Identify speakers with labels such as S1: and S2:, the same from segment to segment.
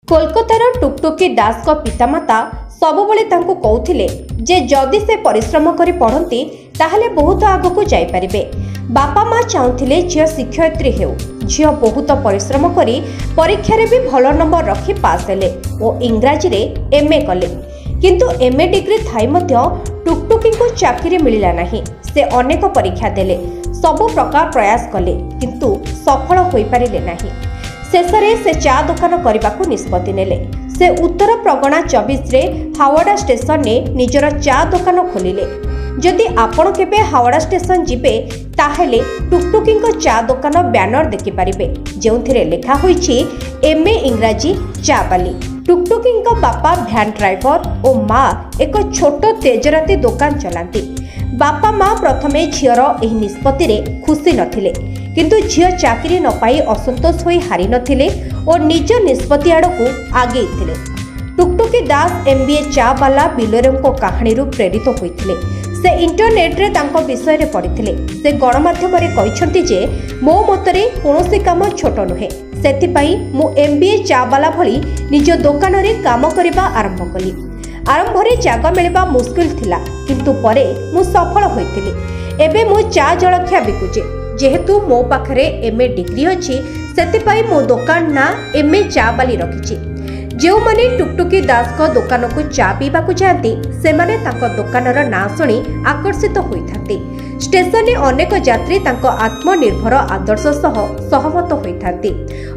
S1: कोलकातार टुकटुकी दास को पितामाता सबुबले तांको कहउथिले जे जदि से परिश्रम करी पढ़ंती ताहले बहुत आगको जाई परिबे। बापा माँ चाहूथिले झियो शिक्षयित्री हेउ। झियो बहुत परिश्रम करी परीक्षा रे भी भल नंबर रखी पास हेले और इंग्राजी रे एमए कले। किंतु एमए डिग्री थाई मध्य टुकटुकी को चाकरी मिलिला नाही। से अनेक परीक्षा देले, सबु प्रकार प्रयास कले किंतु सफल होई पारिले नाही। शेषरे से चा दुकान करने निष्पत्ति नेले। से उत्तर प्रगणा 24 रे हावड़ा स्टेशन ने निजर चा दुकान खोलिले। जदि आपण केबे हावड़ा स्टेशन जिबे ताहेले टुकटुकी चा दुकान बैनर देखि पारिबे जेउथिरे लेखा होईछि एमए इंग्राजी चा बाली। टुकटुकी बापा भ्यान ड्राइवर और माँ एक छोट तेजराती दुकान चलांती। बापा माँ प्रथमे झीर एही निष्पत्ति रे खुशी नथिले किंतु झील चाकरी न पाई असंतोष होई हारि नथिले और निज निष्पत्ति आड़कू आगे थिले। टुकटुकी दास एमबीए चा बाला बिलोरेंको कहानी रु प्रेरित होइथिले। से इंटरनेट रे तांको विषय रे पढ़िथिले। से गणमाध्यम रे कहिसंती जे मो मतरे कोनोसी काम छोट नुहे, सेथिपाई मु एमबीए चा बाला भली निज दुकान रे काम करबा आरंभ कली। आरंभ रे जागा मिलबा मुश्किल थिला किंतु परे मु सफल होइथिली। एबे मु चा जलखिया बिकुचे। जेहेतु मो पाखरे एमए डिग्री अछि सेतिपाई मो दुकान ना एमए चा बाली रखिछि। जो माने टुकटुकी दास को दुकान को चा पीबा को जाती से माने ताको दुकानर ना सुनी आकर्षित होइथांती। स्टेशन ने अनेक यात्री ताको आत्मनिर्भर आदर्श सह सहमत होइथांती।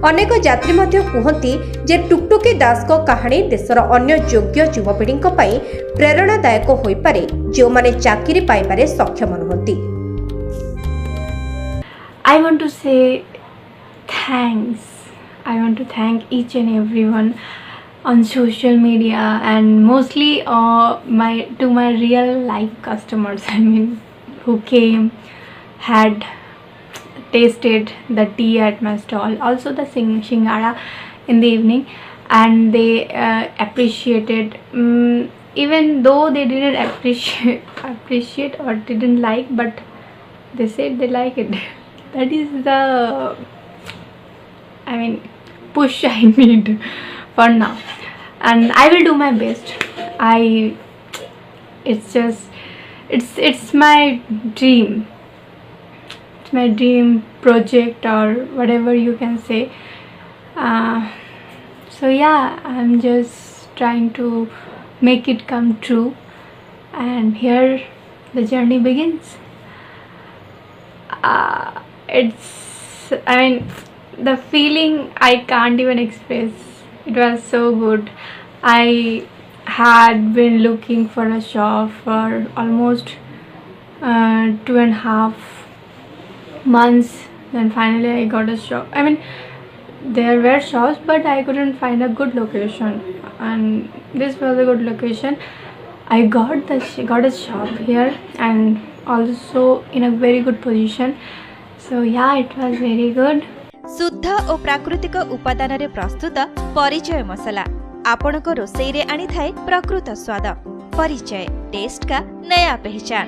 S1: अनेक यात्री मध्य कहती जे टुकटुकी दास को कहानी देशर अन्य योग्य युवपीढ़ी पई प्रेरणादायक होई पारे जो माने चाकरी पाई पारे सक्षम नहंती।
S2: I want to say thanks. I want to thank each and everyone on social media and mostly my real life customers. I mean, who came, had tasted the tea at my stall, also the shingara in the evening, and they appreciated. Even though they didn't appreciate or didn't like, but they said they like it. That is the push I need for now, and I will do my best. It's my dream. It's my dream project or whatever you can say. So yeah, I'm just trying to make it come true, and here the journey begins. The feeling I can't even express. It was so good. I had been looking for a shop for almost 2.5 months. Then finally I got a shop. There were shops, but I couldn't find a good location, and this was a good location. I got a shop here, and also in a very good position. So yeah, it was very good.
S3: शुद्ध और प्राकृतिक उपादान रे प्रस्तुत परिचय मसला आपनको रोसई रे आनी थाए प्रकृत स्वाद। परिचय टेस्ट का नया पहचान।